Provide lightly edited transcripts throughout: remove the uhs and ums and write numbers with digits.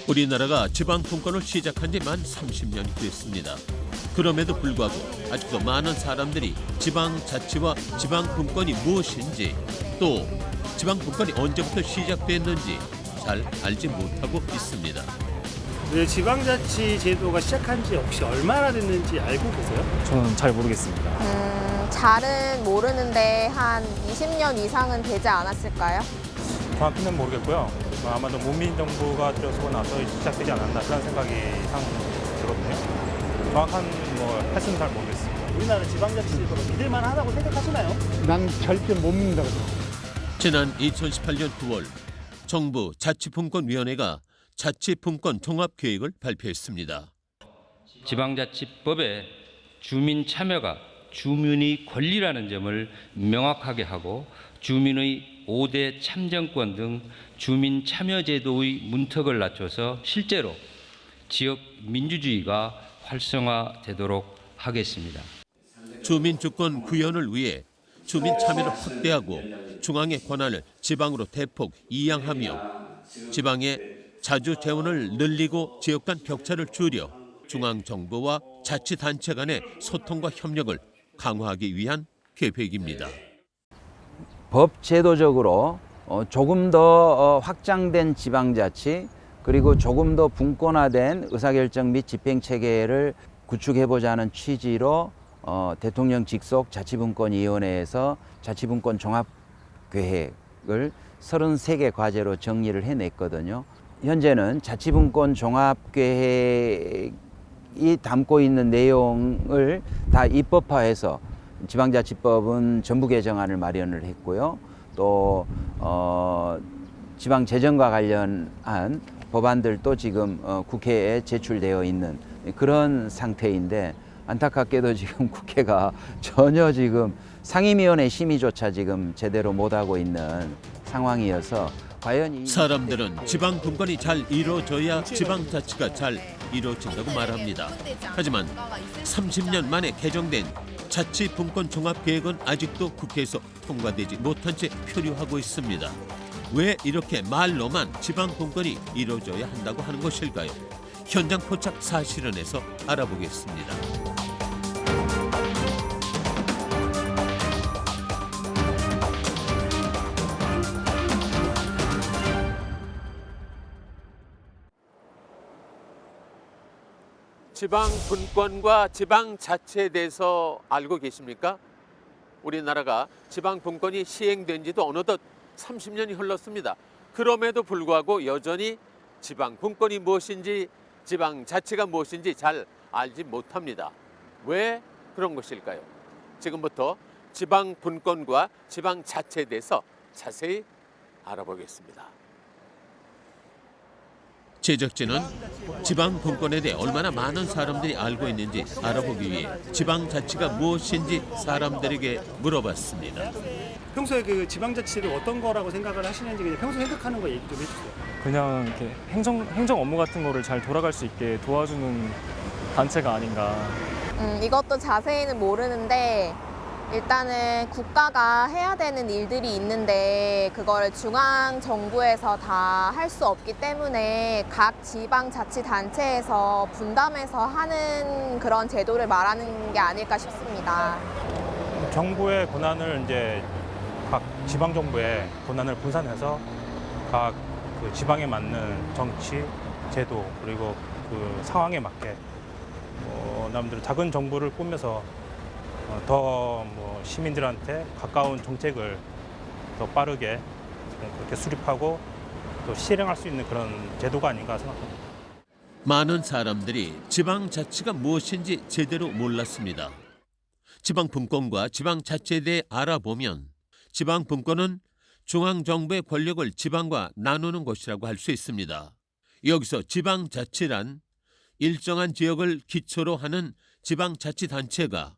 우리나라가 지방분권을 시작한 지 만 30년이 됐습니다. 그럼에도 불구하고 아직도 많은 사람들이 지방자치와 지방분권이 무엇인지 또 지방분권이 언제부터 시작됐는지 잘 알지 못하고 있습니다. 네, 지방자치 제도가 시작한 지 혹시 얼마나 됐는지 알고 계세요? 저는 잘 모르겠습니다. 잘은 모르는데 한 20년 이상은 되지 않았을까요? 정확히는 모르겠고요. 아마도 문민정부가 들어서고 나서 시작되지 않았나 그런 생각이 들거든요. 정확한 횟수는 잘 모르겠습니다. 우리나라 지방자치 제도가 믿을만 하다고 생각하시나요? 난 절대 못 믿는다. 지난 2018년 9월 정부 자치분권위원회가 자치분권 종합계획을 발표했습니다. 지방자치법에 주민 참여가 주민의 권리라는 점을 명확하게 하고 주민의 5대 참정권 등 주민 참여 제도의 문턱을 낮춰서 실제로 지역 민주주의가 활성화되도록 하겠습니다. 주민 주권 구현을 위해 주민 참여를 확대하고 중앙의 권한을 지방으로 대폭 이양하며 지방의 자주 재원을 늘리고 지역 간 격차를 줄여 중앙 정부와 자치단체 간의 소통과 협력을 강화하기 위한 계획입니다. 법 제도적으로 조금 더 확장된 지방자치 그리고 조금 더 분권화된 의사결정 및 집행체계를 구축해보자는 취지로 대통령 직속 자치분권위원회에서 자치분권 종합계획을 33개 과제로 정리를 해냈거든요. 현재는 자치분권 종합계획이 담고 있는 내용을 다 입법화해서 지방자치법은 전부 개정안을 마련을 했고요. 또 지방재정과 관련한 법안들도 지금 국회에 제출되어 있는 그런 상태인데 안타깝게도 지금 국회가 전혀 지금 상임위원회 심의조차 지금 제대로 못하고 있는 상황이어서 과연 사람들은 지방분권이 잘 이루어져야 지방자치가 잘 이루어진다고 말합니다. 하지만 30년 만에 개정된 자치분권 종합계획은 아직도 국회에서 통과되지 못한 채 표류하고 있습니다. 왜 이렇게 말로만 지방분권이 이루어져야 한다고 하는 것일까요? 현장 포착 사실은에서 알아보겠습니다. 지방분권과 지방자치에 대해서 알고 계십니까? 우리나라가 지방분권이 시행된 지도 어느덧 30년이 흘렀습니다. 그럼에도 불구하고 여전히 지방분권이 무엇인지 지방자치가 무엇인지 잘 알지 못합니다. 왜 그런 것일까요? 지금부터 지방분권과 지방자치에 대해서 자세히 알아보겠습니다. 제작진은 지방분권에 대해 얼마나 많은 사람들이 알고 있는지 알아보기 위해 지방자치가 무엇인지 사람들에게 물어봤습니다. 평소에 그 지방자치를 어떤 거라고 생각을 하시는지 그냥 평소 생각하는 거 얘기 좀 해주세요. 그냥 이렇게 행정 업무 같은 거를 잘 돌아갈 수 있게 도와주는 단체가 아닌가. 이것도 자세히는 모르는데 일단은 국가가 해야 되는 일들이 있는데 그걸 중앙 정부에서 다 할 수 없기 때문에 각 지방자치단체에서 분담해서 하는 그런 제도를 말하는 게 아닐까 싶습니다. 정부의 권한을 이제 각 지방 정부의 권한을 분산해서 각 그 지방에 맞는 정치, 제도 그리고 그 상황에 맞게 남들 작은 정부를 꾸며서 더 시민들한테 가까운 정책을 더 빠르게 그렇게 수립하고 또 실행할 수 있는 그런 제도가 아닌가 생각합니다. 많은 사람들이 지방자치가 무엇인지 제대로 몰랐습니다. 지방분권과 지방자치에 대해 알아보면 지방분권은 중앙정부의 권력을 지방과 나누는 것이라고 할 수 있습니다. 여기서 지방자치란 일정한 지역을 기초로 하는 지방자치단체가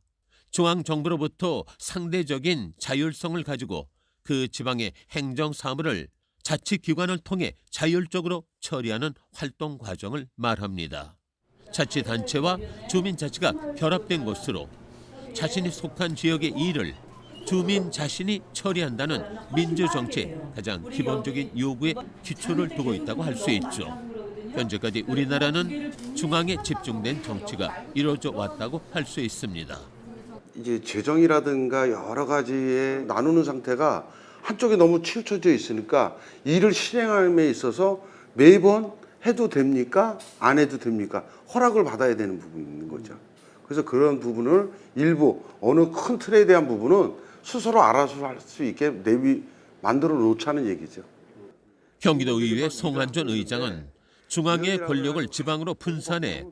중앙정부로부터 상대적인 자율성을 가지고 그 지방의 행정사무를 자치기관을 통해 자율적으로 처리하는 활동 과정을 말합니다. 자치단체와 주민자치가 결합된 것으로 자신이 속한 지역의 일을 주민 자신이 처리한다는 민주정치의 가장 기본적인 요구에 기초를 두고 있다고 할 수 있죠. 현재까지 우리나라는 중앙에 집중된 정치가 이루어져 왔다고 할 수 있습니다. 이제 재정이라든가 여러 가지에 나누는 상태가 한쪽에 너무 치우쳐져 있으니까 일을 실행함에 있어서 매번 해도 됩니까? 안 해도 됩니까? 허락을 받아야 되는 부분이 있는 거죠. 그래서 그런 부분을 일부 어느 큰 틀에 대한 부분은 스스로 알아서 할 수 있게 만들어 놓자는 얘기죠. 경기도의회 송한전 의장은 중앙의 권력을 지방으로 분산해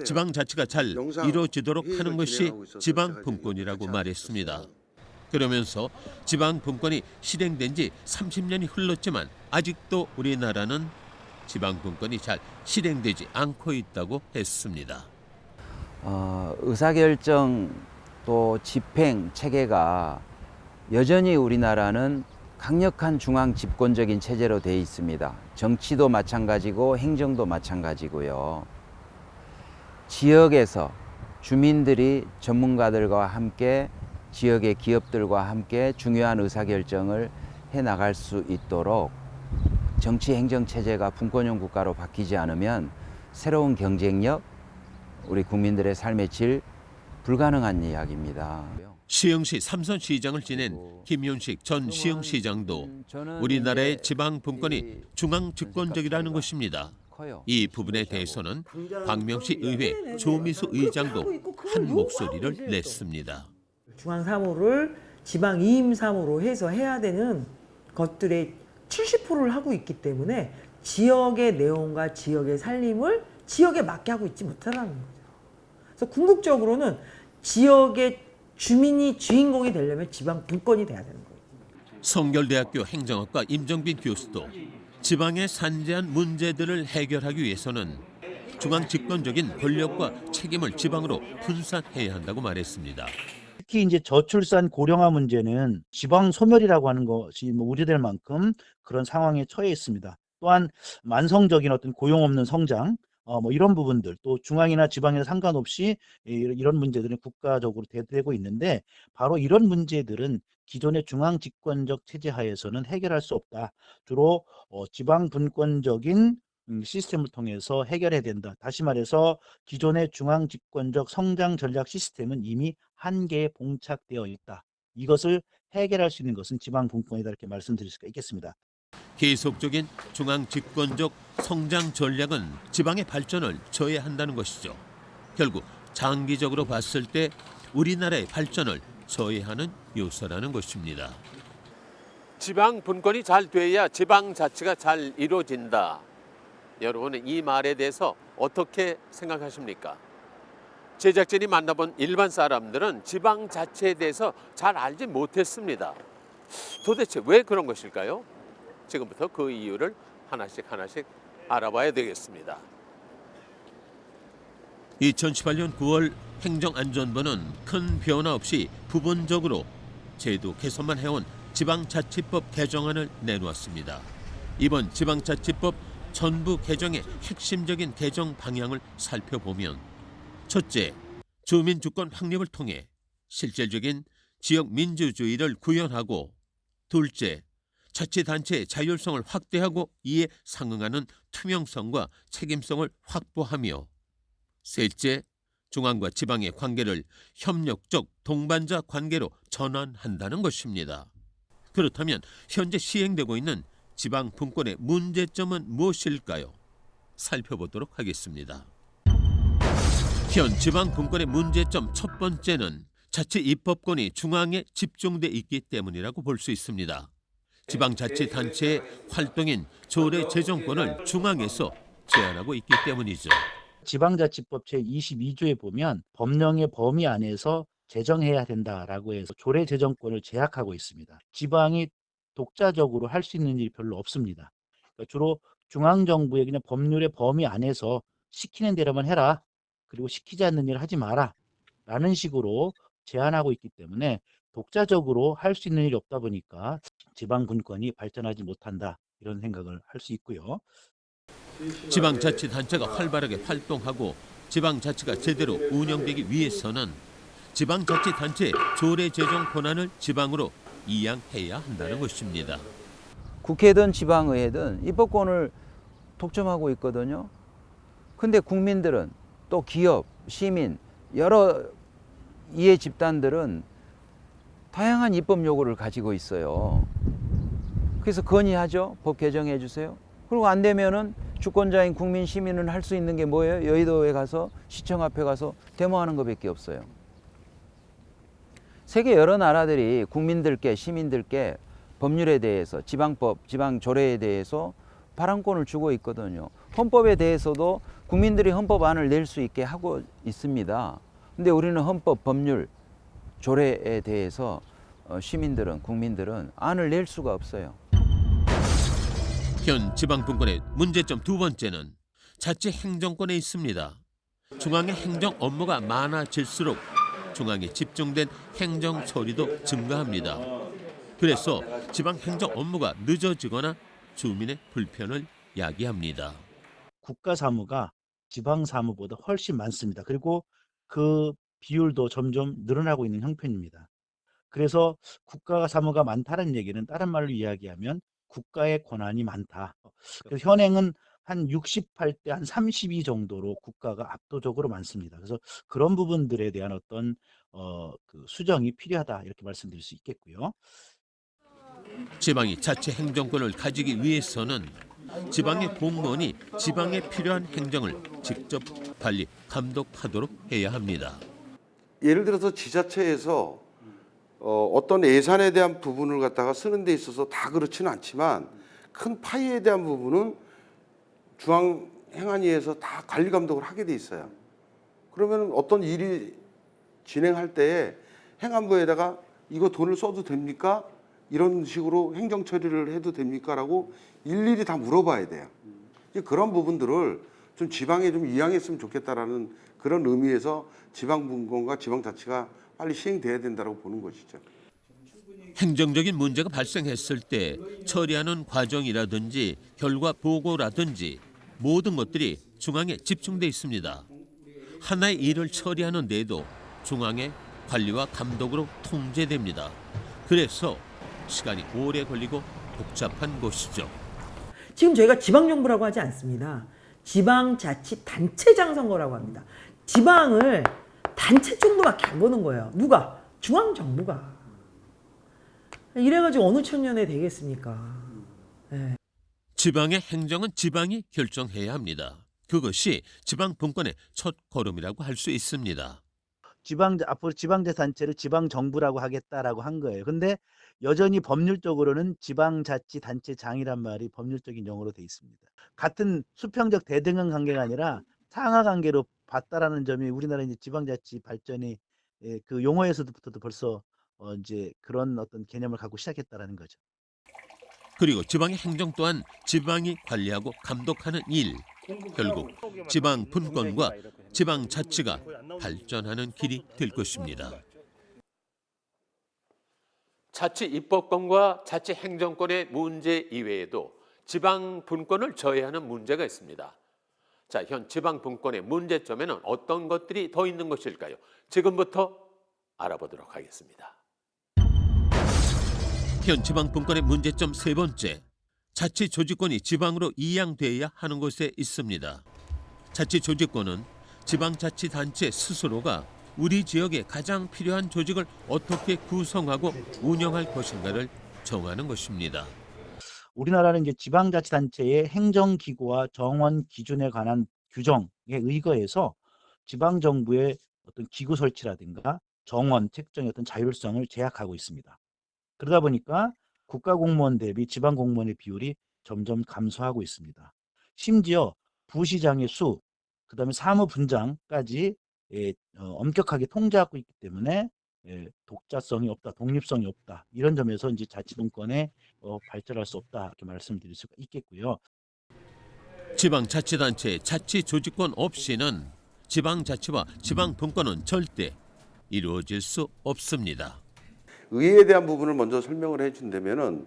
지방자치가 잘 이루어지도록 하는 것이 지방분권이라고 말했습니다. 그러면서 지방분권이 실행된 지 30년이 흘렀지만 아직도 우리나라는 지방분권이 잘 실행되지 않고 있다고 했습니다. 의사결정 또 집행 체계가 여전히 우리나라는 강력한 중앙 집권적인 체제로 되어 있습니다. 정치도 마찬가지고 행정도 마찬가지고요. 지역에서 주민들이 전문가들과 함께 지역의 기업들과 함께 중요한 의사결정을 해나갈 수 있도록 정치 행정 체제가 분권형 국가로 바뀌지 않으면 새로운 경쟁력, 우리 국민들의 삶의 질 불가능한 이야기입니다. 시흥시 삼선시장을 지낸 김윤식 전 시흥시장도 우리나라의 지방분권이 중앙집권적이라는 것입니다. 이 부분에 대해서는 광명시 의회 조미수 의장도 한 목소리를 냈습니다. 중앙 사무를 지방 이임 사무로 해서 해야 되는 것들의 70%를 하고 있기 때문에 지역의 내용과 지역의 살림을 지역에 맞게 하고 있지 못하다는 거죠. 그래서 궁극적으로는 지역의 주민이 주인공이 되려면 지방 분권이 돼야 되는 거예요. 성결대학교 행정학과 임정빈 교수도 지방의 산재한 문제들을 해결하기 위해서는 중앙 집권적인 권력과 책임을 지방으로 분산해야 한다고 말했습니다. 특히 이제 저출산 고령화 문제는 지방 소멸이라고 하는 것이 우려될 만큼 그런 상황에 처해 있습니다. 또한 만성적인 어떤 고용 없는 성장, 이런 부분들 또 중앙이나 지방이나 상관없이 이런 문제들은 국가적으로 대두되고 있는데 바로 이런 문제들은 기존의 중앙 집권적 체제 하에서는 해결할 수 없다. 주로 지방 분권적인 시스템을 통해서 해결해야 된다. 다시 말해서 기존의 중앙 집권적 성장 전략 시스템은 이미 한계에 봉착되어 있다. 이것을 해결할 수 있는 것은 지방 분권이다 이렇게 말씀드릴 수가 있겠습니다. 계속적인 중앙 집권적 성장 전략은 지방의 발전을 저해한다는 것이죠. 결국 장기적으로 봤을 때 우리나라의 발전을 저해하는 요소라는 것입니다. 지방 분권이 잘 돼야 지방 자치가 잘 이루어진다. 여러분은 이 말에 대해서 어떻게 생각하십니까? 제작진이 만나본 일반 사람들은 지방 자치에 대해서 잘 알지 못했습니다. 도대체 왜 그런 것일까요? 지금부터 그 이유를 하나씩 알아봐야 되겠습니다. 2018년 9월 행정안전부는 큰 변화 없이 부분적으로 제도 개선만 해온 지방자치법 개정안을 내놓았습니다. 이번 지방자치법 전부 개정의 핵심적인 개정 방향을 살펴보면 첫째, 주민주권 확립을 통해 실질적인 지역 민주주의를 구현하고 둘째, 자치단체의 자율성을 확대하고 이에 상응하는 투명성과 책임성을 확보하며 셋째, 중앙과 지방의 관계를 협력적 동반자 관계로 전환한다는 것입니다. 그렇다면 현재 시행되고 있는 지방 분권의 문제점은 무엇일까요? 살펴보도록 하겠습니다. 현 지방 분권의 문제점 첫 번째는 자치 입법권이 중앙에 집중돼 있기 때문이라고 볼 수 있습니다. 지방자치단체의 활동인 조례 제정권을 중앙에서 제한하고 있기 때문이죠. 지방자치법 제22조에 보면 법령의 범위 안에서 제정해야 된다라고 해서 조례 제정권을 제약하고 있습니다. 지방이 독자적으로 할 수 있는 일이 별로 없습니다. 그러니까 주로 중앙정부의 그냥 법률의 범위 안에서 시키는 대로만 해라. 그리고 시키지 않는 일을 하지 마라. 라는 식으로 제한하고 있기 때문에 독자적으로 할 수 있는 일이 없다 보니까 지방 분권이 발전하지 못한다. 이런 생각을 할 수 있고요. 지방자치단체가 활발하게 활동하고 지방자치가 제대로 운영되기 위해서는 지방자치단체의 조례 제정 권한을 지방으로 이양해야 한다는 것입니다. 국회든 지방의회든 입법권을 독점하고 있거든요. 근데 국민들은 또 기업, 시민, 여러 이해 집단들은 다양한 입법 요구를 가지고 있어요. 그래서 건의하죠. 법 개정해 주세요. 그리고 안 되면은 주권자인 국민, 시민은 할 수 있는 게 뭐예요? 여의도에 가서, 시청 앞에 가서 데모하는 것밖에 없어요. 세계 여러 나라들이 국민들께, 시민들께 법률에 대해서, 지방법, 지방조례에 대해서 발언권을 주고 있거든요. 헌법에 대해서도 국민들이 헌법안을 낼 수 있게 하고 있습니다. 근데 우리는 헌법, 법률, 조례에 대해서 시민들은, 국민들은 안을 낼 수가 없어요. 현 지방분권의 문제점 두 번째는 자치 행정권에 있습니다. 중앙의 행정 업무가 많아질수록 중앙에 집중된 행정 처리도 증가합니다. 그래서 지방 행정 업무가 늦어지거나 주민의 불편을 야기합니다. 국가 사무가 지방 사무보다 훨씬 많습니다. 그리고 그 비율도 점점 늘어나고 있는 형편입니다. 그래서 국가 사무가 많다는 얘기는 다른 말로 이야기하면 국가의 권한이 많다. 그래서 현행은 한 68대 한 32 정도로 국가가 압도적으로 많습니다. 그래서 그런 부분들에 대한 어떤 그 수정이 필요하다 이렇게 말씀드릴 수 있겠고요. 지방이 자치 행정권을 가지기 위해서는 지방의 공무원이 지방에 필요한 행정을 직접 관리, 감독하도록 해야 합니다. 예를 들어서 지자체에서 어떤 예산에 대한 부분을 갖다가 쓰는 데 있어서 다 그렇지는 않지만 큰 파이에 대한 부분은 중앙 행안위에서 다 관리 감독을 하게 돼 있어요. 그러면 어떤 일이 진행할 때에 행안부에다가 이거 돈을 써도 됩니까? 이런 식으로 행정 처리를 해도 됩니까? 라고 일일이 다 물어봐야 돼요. 그런 부분들을 좀 지방에 좀 이양했으면 좋겠다라는 그런 의미에서 지방분권과 지방자치가 빨리 시행돼야 된다고 보는 것이죠. 행정적인 문제가 발생했을 때 처리하는 과정이라든지 결과 보고라든지 모든 것들이 중앙에 집중돼 있습니다. 하나의 일을 처리하는 데에도 중앙의 관리와 감독으로 통제됩니다. 그래서 시간이 오래 걸리고 복잡한 것이죠. 지금 저희가 지방정부라고 하지 않습니다. 지방자치단체장 선거라고 합니다. 지방을 단체 정도밖에 안 거는 거예요. 누가? 중앙정부가. 이래가지고 어느 천년에 되겠습니까? 네. 지방의 행정은 지방이 결정해야 합니다. 그것이 지방 분권의 첫 걸음이라고 할 수 있습니다. 앞으로 지방자치단체를 지방정부라고 하겠다라고 한 거예요. 근데 여전히 법률적으로는 지방자치단체장이란 말이 법률적인 용어로 돼 있습니다. 같은 수평적 대등한 관계가 아니라 상하 관계로 봤다라는 점이 우리나라 이제 지방자치 발전이 그 용어에서부터도 벌써 이제 그런 어떤 개념을 갖고 시작했다라는 거죠. 그리고 지방의 행정 또한 지방이 관리하고 감독하는 일. 결국 지방 분권과 지방 자치가 발전하는 길이 될 것입니다. 자치 입법권과 자치 행정권의 문제 이외에도 지방 분권을 저해하는 문제가 있습니다. 자, 현 지방 분권의 문제점에는 어떤 것들이 더 있는 것일까요? 지금부터 알아보도록 하겠습니다. 현 지방 분권의 문제점 세 번째. 자치 조직권이 지방으로 이양돼야 하는 곳에 있습니다. 자치 조직권은 지방자치단체 스스로가 우리 지역에 가장 필요한 조직을 어떻게 구성하고 운영할 것인가를 정하는 것입니다. 우리나라는 이제 지방자치단체의 행정기구와 정원 기준에 관한 규정에 의거해서 지방정부의 어떤 기구 설치라든가 정원 책정의 어떤 자율성을 제약하고 있습니다. 그러다 보니까 국가공무원 대비 지방공무원의 비율이 점점 감소하고 있습니다. 심지어 부시장의 수, 그다음에 사무분장까지 엄격하게 통제하고 있기 때문에 독자성이 없다, 독립성이 없다 이런 점에서 이제 자치분권에 발전할 수 없다 이렇게 말씀드릴 수가 있겠고요. 지방자치단체의 자치 조직권 없이는 지방자치와 지방분권은 절대 이루어질 수 없습니다. 의회에 대한 부분을 먼저 설명을 해준다면은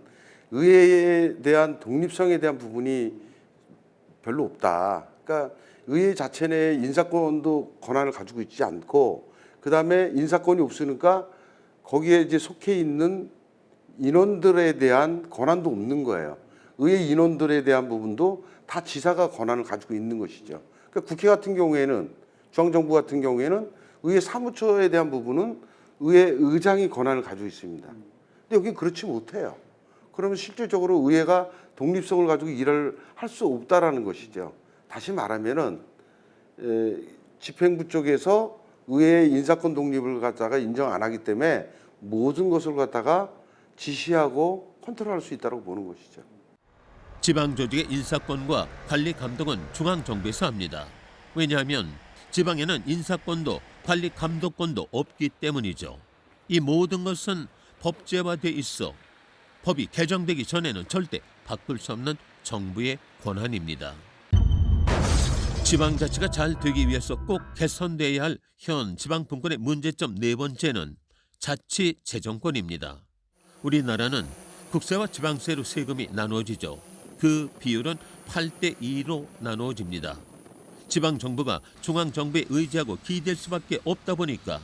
의회에 대한 독립성에 대한 부분이 별로 없다. 그러니까 의회 자체 내 인사권도 권한을 가지고 있지 않고 그다음에 인사권이 없으니까 거기에 이제 속해 있는 인원들에 대한 권한도 없는 거예요. 의회 인원들에 대한 부분도 다 지사가 권한을 가지고 있는 것이죠. 그러니까 국회 같은 경우에는 중앙정부 같은 경우에는 의회 사무처에 대한 부분은 의회 의장이 권한을 가지고 있습니다. 근데 여기는 그렇지 못해요. 그러면 실질적으로 의회가 독립성을 가지고 일을 할 수 없다라는 것이죠. 다시 말하면은 집행부 쪽에서 의회의 인사권 독립을 갖다가 인정 안 하기 때문에 모든 것을 갖다가 지시하고 컨트롤할 수 있다고 보는 것이죠. 지방 조직의 인사권과 관리 감독은 중앙 정부에서 합니다. 왜냐하면 지방에는 인사권도 관리 감독권도 없기 때문이죠. 이 모든 것은 법제화돼 있어 법이 개정되기 전에는 절대 바꿀 수 없는 정부의 권한입니다. 지방자치가 잘 되기 위해서 꼭 개선돼야 할 현 지방분권의 문제점 네 번째는 자치재정권입니다. 우리나라는 국세와 지방세로 세금이 나누어지죠. 그 비율은 8대2로 나누어집니다. 지방정부가 중앙정부에 의지하고 기댈 수밖에 없다 보니까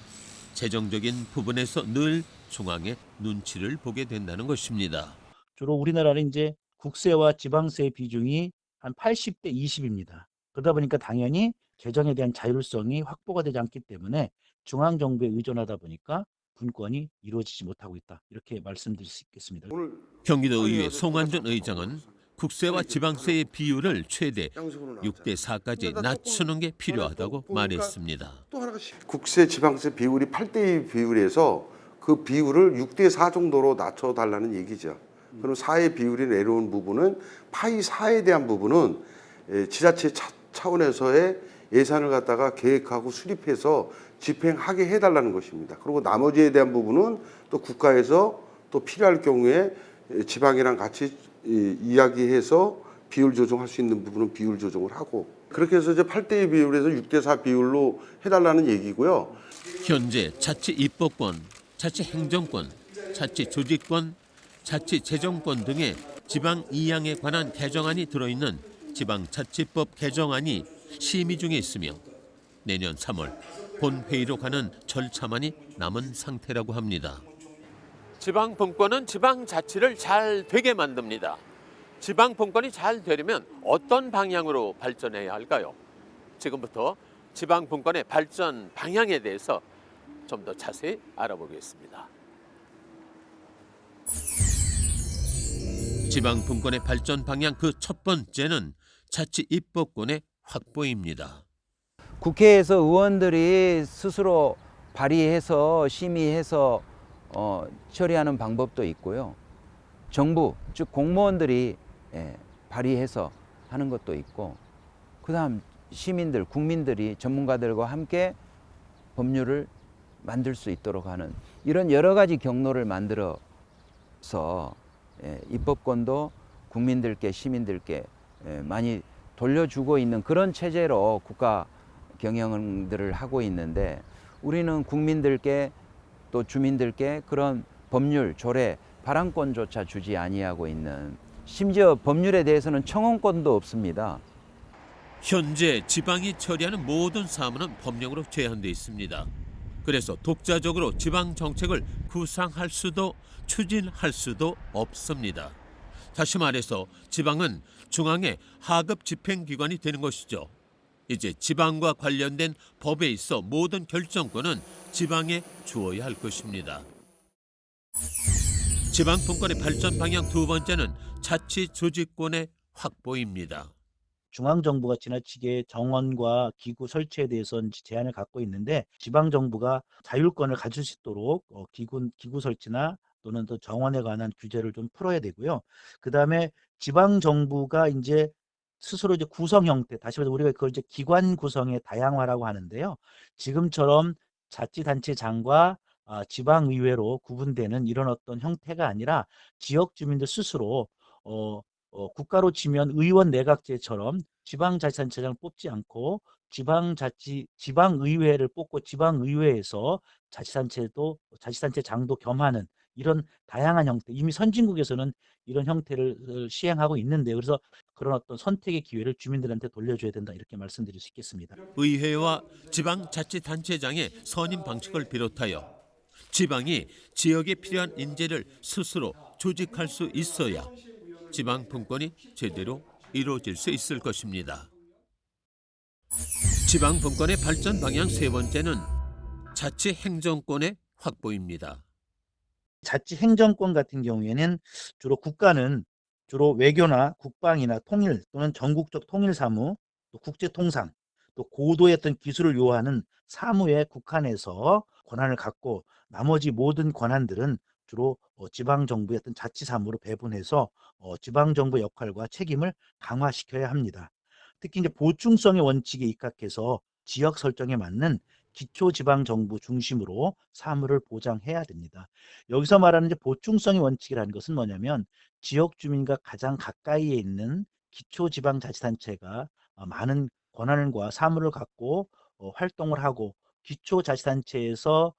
재정적인 부분에서 늘 중앙의 눈치를 보게 된다는 것입니다. 주로 우리나라는 이제 국세와 지방세 비중이 한 80대 20입니다. 그러다 보니까 당연히 재정에 대한 자율성이 확보가 되지 않기 때문에 중앙정부에 의존하다 보니까 분권이 이루어지지 못하고 있다. 이렇게 말씀드릴 수 있겠습니다. 경기도의회 송환준 의장은 국세와 지방세의 비율을 최대 6대4까지 낮추는 게 필요하다고 말했습니다. 또 하나가 국세 지방세 비율이 8대2 비율에서 그 비율을 6대4 정도로 낮춰달라는 얘기죠. 그럼 4의 비율이 내려온 부분은 파이 4에 대한 부분은 지자체 차원에서의 예산을 갖다가 계획하고 수립해서 집행하게 해달라는 것입니다. 그리고 나머지에 대한 부분은 또 국가에서 또 필요할 경우에 지방이랑 같이 이야기해서 비율 조정할 수 있는 부분은 비율 조정을 하고 그렇게 해서 이제 8대2 비율에서 6대4 비율로 해달라는 얘기고요. 현재 자치 입법권, 자치 행정권, 자치 조직권, 자치 재정권 등의 지방 이양에 관한 개정안이 들어있는 지방자치법 개정안이 심의 중에 있으며 내년 3월 본회의로 가는 절차만이 남은 상태라고 합니다. 지방분권은 지방자치를 잘 되게 만듭니다. 지방분권이 잘 되려면 어떤 방향으로 발전해야 할까요? 지금부터 지방분권의 발전 방향에 대해서 좀 더 자세히 알아보겠습니다. 지방분권의 발전 방향 그 첫 번째는 자치 입법권의 확보입니다. 국회에서 의원들이 스스로 발의해서 심의해서 처리하는 방법도 있고요. 정부, 즉 공무원들이 발의해서 하는 것도 있고 그다음 시민들, 국민들이 전문가들과 함께 법률을 만들 수 있도록 하는 이런 여러 가지 경로를 만들어서 입법권도 국민들께, 시민들께 많이 돌려주고 있는 그런 체제로 국가 경영들을 하고 있는데 우리는 국민들께 또 주민들께 그런 법률, 조례, 발안권조차 주지 아니하고 있는 심지어 법률에 대해서는 청원권도 없습니다. 현재 지방이 처리하는 모든 사무는 법령으로 제한돼 있습니다. 그래서 독자적으로 지방 정책을 구상할 수도 추진할 수도 없습니다. 다시 말해서 지방은 중앙의 하급 집행기관이 되는 것이죠. 이제 지방과 관련된 법에 있어 모든 결정권은 지방에 주어야 할 것입니다. 지방분권의 발전 방향 두 번째는 자치조직권의 확보입니다. 중앙정부가 지나치게 정원과 기구 설치에 대해서는 제한을 갖고 있는데 지방정부가 자율권을 가질 수 있도록 기구 설치나 또는 또 정원에 관한 규제를 좀 풀어야 되고요. 그다음에 지방정부가 이제 스스로 이제 구성 형태, 다시 말해서 우리가 그걸 이제 기관 구성의 다양화라고 하는데요. 지금처럼 자치단체장과 지방의회로 구분되는 이런 어떤 형태가 아니라 지역 주민들 스스로 국가로 치면 의원 내각제처럼 지방자치단체장을 뽑지 않고 지방의회를 뽑고 지방의회에서 자치단체장도 겸하는 이런 다양한 형태, 이미 선진국에서는 이런 형태를 시행하고 있는데 그래서 그런 어떤 선택의 기회를 주민들한테 돌려줘야 된다 이렇게 말씀드릴 수 있겠습니다. 의회와 지방자치단체장의 선임 방식을 비롯하여 지방이 지역에 필요한 인재를 스스로 조직할 수 있어야 지방분권이 제대로 이루어질 수 있을 것입니다. 지방 분권의 발전 방향 세 번째는 자치 행정권의 확보입니다. 자치 행정권 같은 경우에는 국가는 주로 외교나 국방이나 통일 또는 전국적 통일 사무, 또 국제 통상, 또 고도의 어떤 기술을 요하는 사무에 국한해서 권한을 갖고 나머지 모든 권한들은 주로 지방 정부의 어떤 자치 사무로 배분해서 지방 정부 역할과 책임을 강화시켜야 합니다. 특히 이제 보충성의 원칙에 입각해서 지역 설정에 맞는 기초지방정부 중심으로 사무를 보장해야 됩니다. 여기서 말하는 이제 보충성의 원칙이라는 것은 뭐냐면 지역 주민과 가장 가까이에 있는 기초지방자치단체가 많은 권한과 사무를 갖고 활동을 하고 기초자치단체에서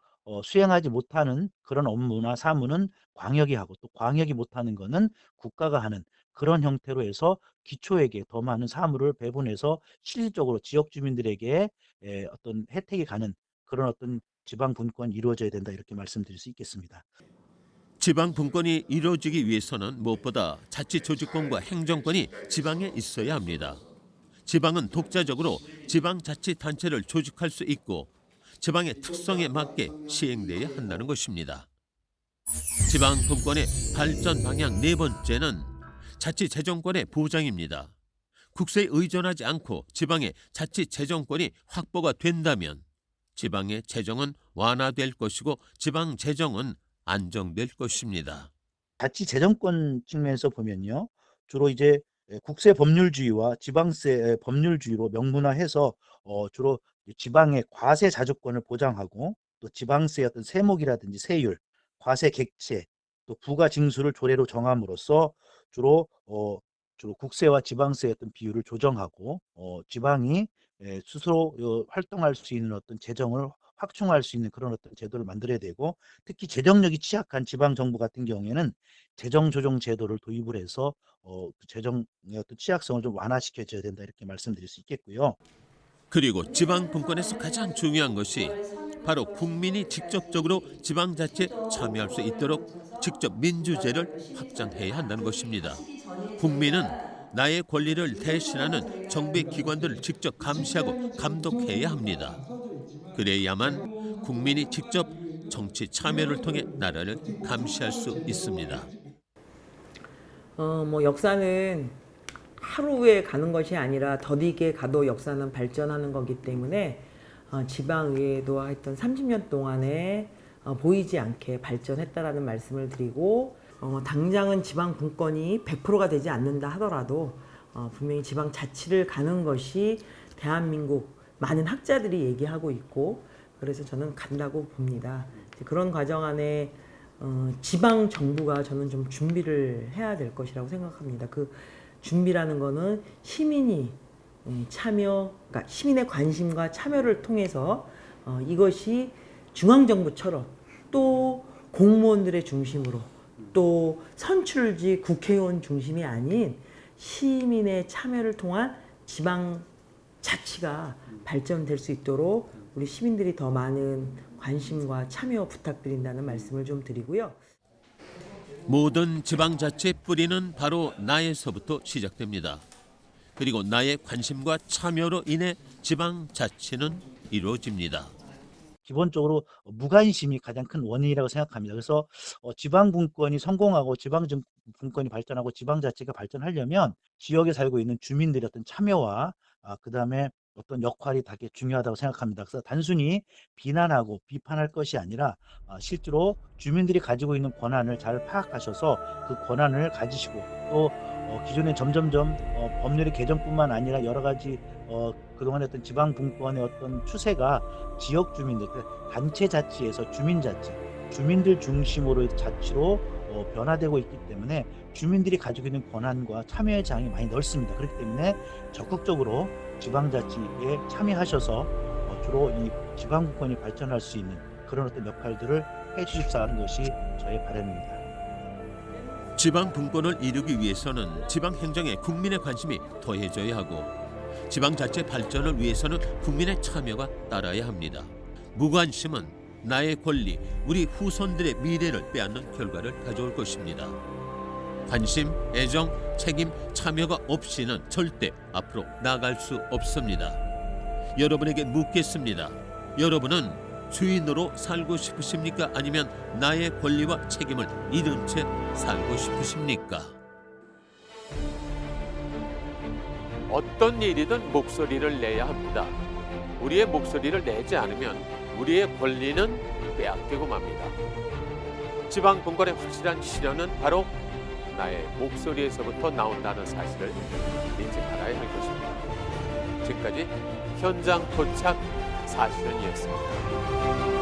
수행하지 못하는 그런 업무나 사무는 광역이 하고 또 광역이 못하는 것은 국가가 하는 그런 형태로 해서 기초에게 더 많은 사무를 배분해서 실질적으로 지역 주민들에게 어떤 혜택이 가는 그런 어떤 지방 분권이 이루어져야 된다 이렇게 말씀드릴 수 있겠습니다. 지방 분권이 이루어지기 위해서는 무엇보다 자치 조직권과 행정권이 지방에 있어야 합니다. 지방은 독자적으로 지방자치단체를 조직할 수 있고 지방의 특성에 맞게 시행돼야 한다는 것입니다. 지방 분권의 발전 방향 네 번째는 자치재정권의 보장입니다. 국세에 의존하지 않고 지방의 자치재정권이 확보가 된다면 지방의 재정은 완화될 것이고 지방 재정은 안정될 것입니다. 자치재정권 측면에서 보면요, 주로 이제 국세 법률주의와 지방세 법률주의로 명문화해서 주로 지방의 과세 자주권을 보장하고 또 지방세의 어떤 세목이라든지 세율, 과세 객체, 또 부가 징수를 조례로 정함으로써 주로 국세와 지방세의 어떤 비율을 조정하고 지방이 스스로 활동할 수 있는 어떤 재정을 확충할 수 있는 그런 어떤 제도를 만들어야 되고 특히 재정력이 취약한 지방 정부 같은 경우에는 재정 조정 제도를 도입을 해서 재정의 어떤 취약성을 좀 완화시켜줘야 된다 이렇게 말씀드릴 수 있겠고요. 그리고 지방 분권에서 가장 중요한 것이 바로 국민이 직접적으로 지방자치에 참여할 수 있도록 직접 민주제를 확장해야 한다는 것입니다. 국민은 나의 권리를 대신하는 정부의 기관들을 직접 감시하고 감독해야 합니다. 그래야만 국민이 직접 정치 참여를 통해 나라를 감시할 수 있습니다. 역사는 하루에 가는 것이 아니라 더디게 가도 역사는 발전하는 거기 때문에 지방의회도 하여튼 30년 동안에 보이지 않게 발전했다라는 말씀을 드리고 당장은 지방 분권이 100%가 되지 않는다 하더라도 분명히 지방 자치를 가는 것이 대한민국 많은 학자들이 얘기하고 있고 그래서 저는 간다고 봅니다. 그런 과정 안에 지방 정부가 저는 좀 준비를 해야 될 것이라고 생각합니다. 그 준비라는 거는 시민이 참여, 그러니까 시민의 관심과 참여를 통해서 이것이 중앙정부처럼 또 공무원들의 중심으로 또 선출직 국회의원 중심이 아닌 시민의 참여를 통한 지방 자치가 발전될 수 있도록 우리 시민들이 더 많은 관심과 참여 부탁드린다는 말씀을 좀 드리고요. 모든 지방자치의 뿌리는 바로 나에서부터 시작됩니다. 그리고 나의 관심과 참여로 인해 지방자치는 이루어집니다. 기본적으로 무관심이 가장 큰 원인이라고 생각합니다. 그래서 지방분권이 성공하고 지방분권이 발전하고 지방자치가 발전하려면 지역에 살고 있는 주민들의 어떤 참여와 그다음에 어떤 역할이 되게 중요하다고 생각합니다. 그래서 단순히 비난하고 비판할 것이 아니라 실제로 주민들이 가지고 있는 권한을 잘 파악하셔서 그 권한을 가지시고 또 기존에 점점점 법률의 개정뿐만 아니라 여러 가지 그동안의 어떤 지방분권의 어떤 추세가 지역 주민들, 단체 자치에서 주민자치, 주민들 중심으로 자치로 변화되고 있기 때문에 주민들이 가지고 있는 권한과 참여의 장이 많이 넓습니다. 그렇기 때문에 적극적으로 지방자치에 참여하셔서 주로 이 지방분권이 발전할 수 있는 그런 어떤 역할들을 해주십사 하는 것이 저의 바람입니다. 지방 분권을 이루기 위해서는 지방 행정에 국민의 관심이 더해져야 하고 지방 자치 발전을 위해서는 국민의 참여가 따라야 합니다. 무관심은 나의 권리, 우리 후손들의 미래를 빼앗는 결과를 가져올 것입니다. 관심, 애정, 책임, 참여가 없이는 절대 앞으로 나아갈 수 없습니다. 여러분에게 묻겠습니다. 여러분은 주인으로 살고 싶으십니까? 아니면 나의 권리와 책임을 잃은 채 살고 싶으십니까? 어떤 일이든 목소리를 내야 합니다. 우리의 목소리를 내지 않으면 우리의 권리는 빼앗기고 맙니다. 지방 분권의 확실한 실현은 바로 나의 목소리에서부터 나온다는 사실을 잊지 말아야 할 것입니다. 지금까지 현장 포착 사실은이었습니다.